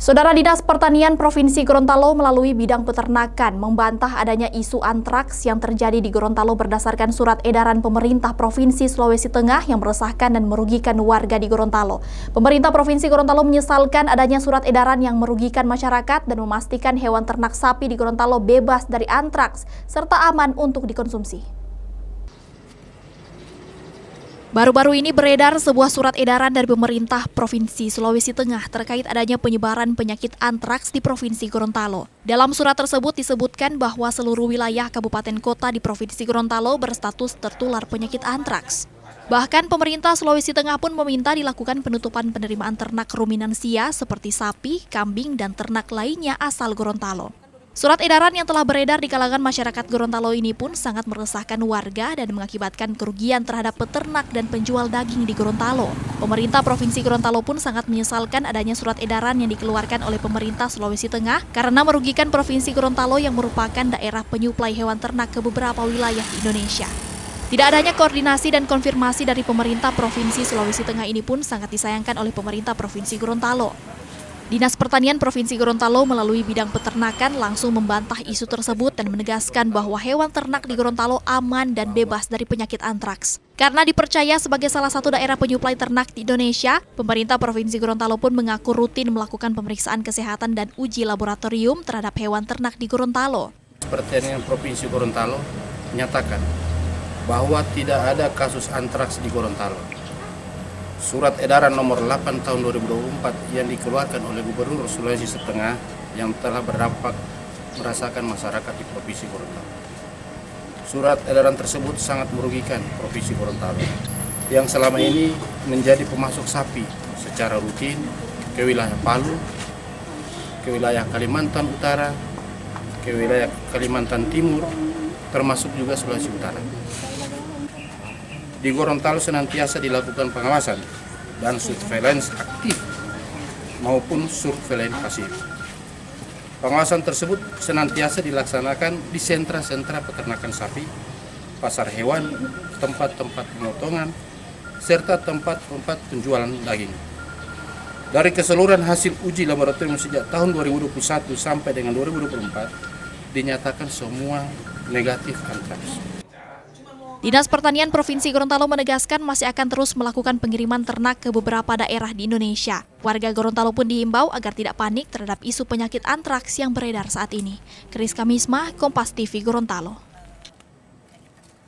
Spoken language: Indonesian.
Saudara Dinas Pertanian Provinsi Gorontalo melalui bidang peternakan membantah adanya isu antraks yang terjadi di Gorontalo berdasarkan surat edaran pemerintah Provinsi Sulawesi Tengah yang meresahkan dan merugikan warga di Gorontalo. Pemerintah Provinsi Gorontalo menyesalkan adanya surat edaran yang merugikan masyarakat dan memastikan hewan ternak sapi di Gorontalo bebas dari antraks serta aman untuk dikonsumsi. Baru-baru ini beredar sebuah surat edaran dari pemerintah Provinsi Sulawesi Tengah terkait adanya penyebaran penyakit antraks di Provinsi Gorontalo. Dalam surat tersebut disebutkan bahwa seluruh wilayah kabupaten kota di Provinsi Gorontalo berstatus tertular penyakit antraks. Bahkan pemerintah Sulawesi Tengah pun meminta dilakukan penutupan penerimaan ternak ruminansia seperti sapi, kambing, dan ternak lainnya asal Gorontalo. Surat edaran yang telah beredar di kalangan masyarakat Gorontalo ini pun sangat meresahkan warga dan mengakibatkan kerugian terhadap peternak dan penjual daging di Gorontalo. Pemerintah Provinsi Gorontalo pun sangat menyesalkan adanya surat edaran yang dikeluarkan oleh pemerintah Sulawesi Tengah karena merugikan Provinsi Gorontalo yang merupakan daerah penyuplai hewan ternak ke beberapa wilayah di Indonesia. Tidak adanya koordinasi dan konfirmasi dari pemerintah Provinsi Sulawesi Tengah ini pun sangat disayangkan oleh pemerintah Provinsi Gorontalo. Dinas Pertanian Provinsi Gorontalo melalui bidang peternakan langsung membantah isu tersebut dan menegaskan bahwa hewan ternak di Gorontalo aman dan bebas dari penyakit antraks. Karena dipercaya sebagai salah satu daerah penyuplai ternak di Indonesia, pemerintah Provinsi Gorontalo pun mengaku rutin melakukan pemeriksaan kesehatan dan uji laboratorium terhadap hewan ternak di Gorontalo. Pertanian Provinsi Gorontalo menyatakan bahwa tidak ada kasus antraks di Gorontalo. Surat edaran nomor 8 tahun 2024 yang dikeluarkan oleh Gubernur Sulawesi Tengah yang telah berdampak merasakan masyarakat di Provinsi Gorontalo. Surat edaran tersebut sangat merugikan Provinsi Gorontalo yang selama ini menjadi pemasok sapi secara rutin ke wilayah Palu, ke wilayah Kalimantan Utara, ke wilayah Kalimantan Timur, termasuk juga Sulawesi Utara. Di Gorontalo senantiasa dilakukan pengawasan dan surveillance aktif maupun surveillance pasif. Pengawasan tersebut senantiasa dilaksanakan di sentra-sentra peternakan sapi, pasar hewan, tempat-tempat pemotongan, serta tempat-tempat penjualan daging. Dari keseluruhan hasil uji laboratorium sejak tahun 2021 sampai dengan 2024, dinyatakan semua negatif antraks. Dinas Pertanian Provinsi Gorontalo menegaskan masih akan terus melakukan pengiriman ternak ke beberapa daerah di Indonesia. Warga Gorontalo pun diimbau agar tidak panik terhadap isu penyakit antraks yang beredar saat ini. Kris Kamisma, Kompas TV Gorontalo.